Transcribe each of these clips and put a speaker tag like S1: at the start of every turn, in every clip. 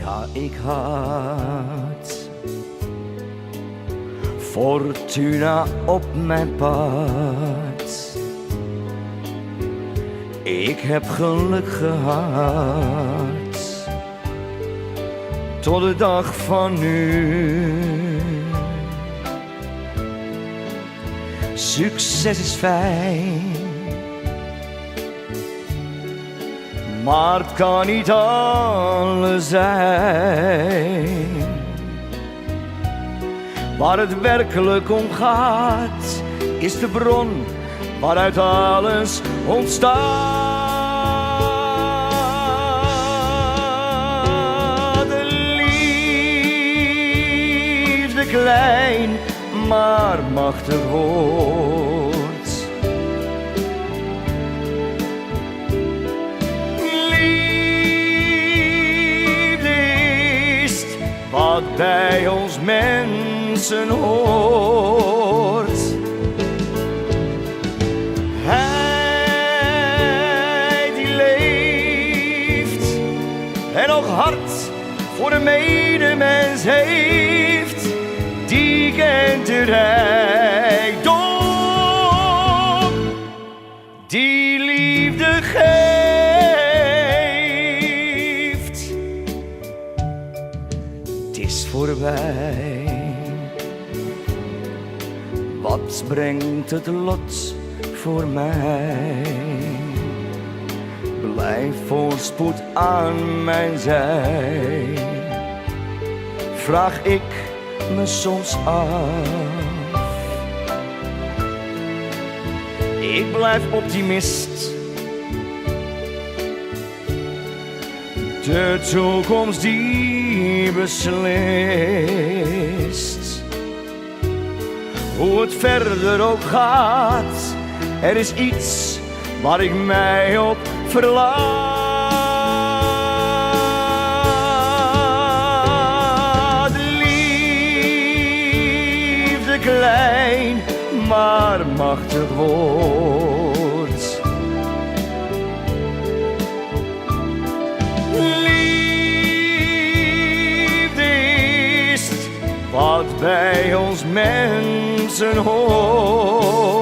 S1: Ja, ik had fortuna op mijn pad. Ik heb geluk gehad tot de dag van nu. Succes is fijn, maar het kan niet alles zijn. Waar het werkelijk om gaat, is de bron waaruit alles ontstaat. De liefde klein, maar machtig wordt. Liefde is wat bij ons mensen hoort. Hij die leeft en nog hart voor de medemens heeft, die kent de rijkdom die liefde geeft. Het is voorbij, wat brengt het lot voor mij? Blijf voorspoed aan mijn zij, vraag ik me soms af. Ik blijf optimist, de toekomst die beslist. Hoe het verder ook gaat, er is iets waar ik mij op verlaat. Liefde klein, maar machtig wordt. Liefde is wat bij ons mensen hoort.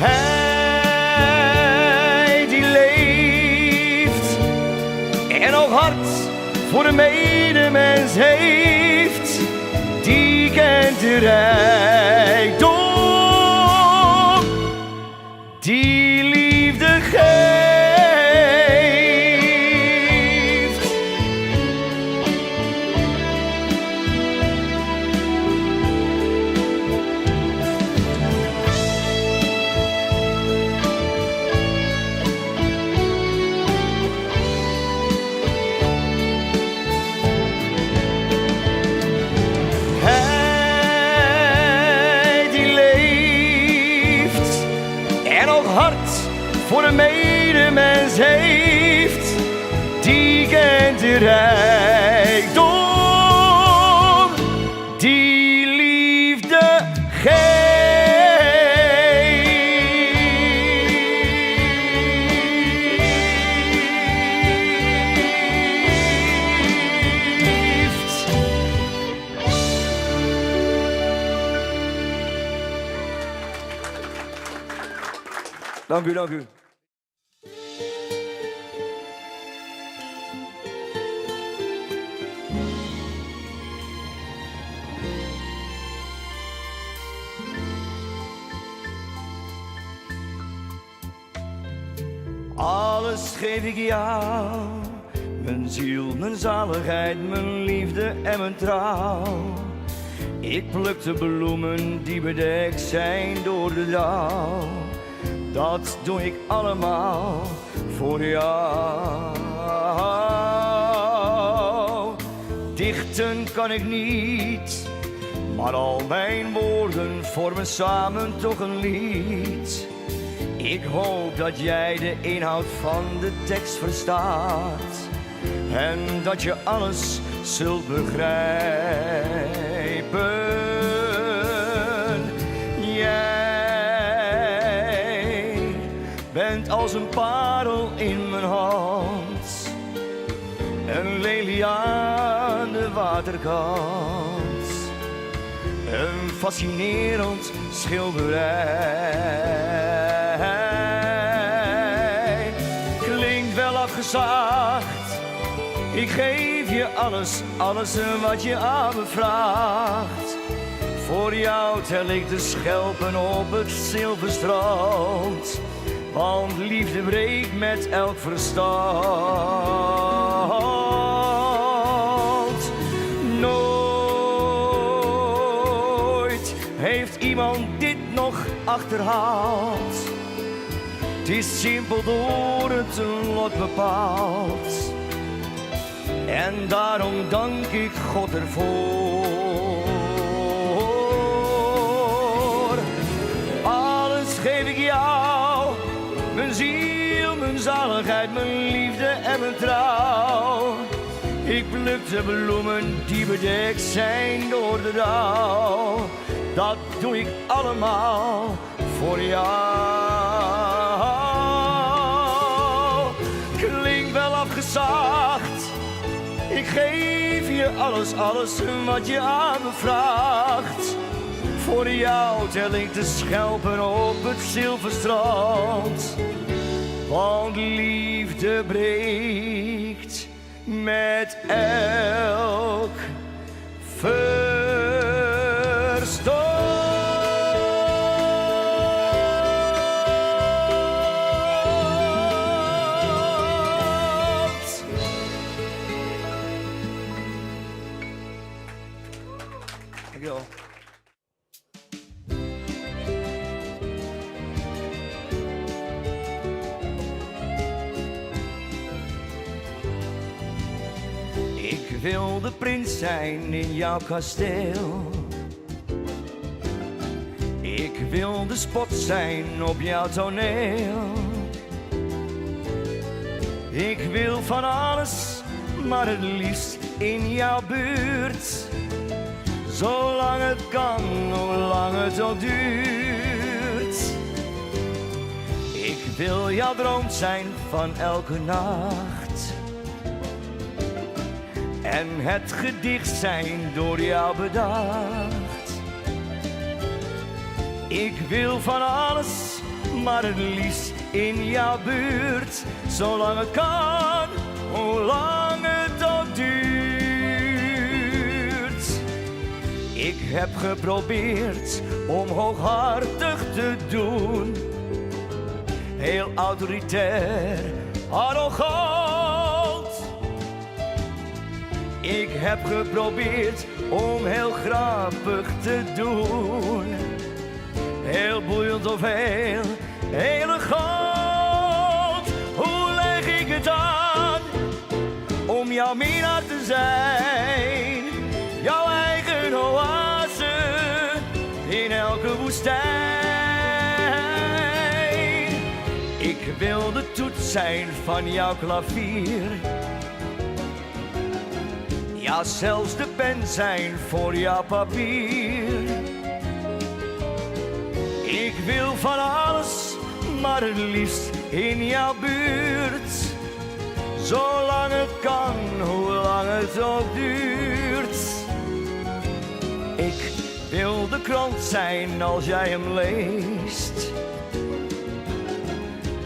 S1: Hij die leeft en nog hart voor de medemens heeft, die kent de rijkdom die liefde geeft. Voor een medemens heeft, die kent de rijkdom die liefde geeft. Dank u, dank u. Alles geef ik jou, mijn ziel, mijn zaligheid, mijn liefde en mijn trouw. Ik pluk de bloemen die bedekt zijn door de dauw. Dat doe ik allemaal voor jou. Dichten kan ik niet, maar al mijn woorden vormen samen toch een lied. Ik hoop dat jij de inhoud van de tekst verstaat en dat je alles zult begrijpen. Jij bent als een parel in mijn hand, een lelie aan de waterkant. Een fascinerend schilderij. Klinkt wel afgezaagd. Ik geef je alles, alles wat je aan me vraagt. Voor jou tel ik de schelpen op het zilverstrand. Want liefde breekt met elk verstand. Nooit heeft iemand dit nog achterhaald. Het is simpel door het lot bepaald. En daarom dank ik God ervoor. Alles geef ik jou. Mijn ziel, mijn zaligheid, mijn liefde en mijn trouw. Ik pluk de bloemen die bedekt zijn door de dauw. Dat doe ik allemaal voor jou. Klinkt wel afgezaagd. Ik geef je alles, alles wat je aan me vraagt. Voor jou tel ik de schelpen op het zilverstrand. Want liefde breekt met elk verstand. Dankjewel. Ik wil de prins zijn in jouw kasteel. Ik wil de spot zijn op jouw toneel. Ik wil van alles, maar het liefst in jouw buurt. Zolang het kan, hoe lang het ook duurt. Ik wil jouw droom zijn van elke nacht. En het gedicht zijn door jou bedacht. Ik wil van alles, maar het liefst in jouw buurt. Zolang het kan, hoe lang het ook duurt. Ik heb geprobeerd om hooghartig te doen. Heel autoritair, arrogant. Ik heb geprobeerd om heel grappig te doen. Heel boeiend of heel elegant. Hoe leg ik het aan om jouw minnaar te zijn? Jouw eigen oase in elke woestijn. Ik wil de toets zijn van jouw klavier. Ja, zelfs de pen zijn voor jouw papier. Ik wil van alles, maar het liefst in jouw buurt. Zolang het kan, hoe lang het ook duurt. Ik wil de krant zijn als jij hem leest.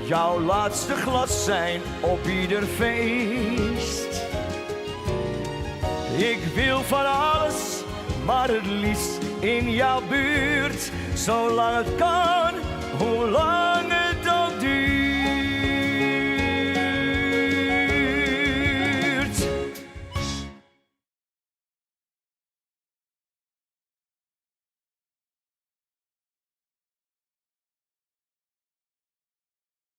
S1: Jouw laatste glas zijn op ieder feest. Ik wil van alles, maar het liefst in jouw buurt. Zolang het kan, hoe lang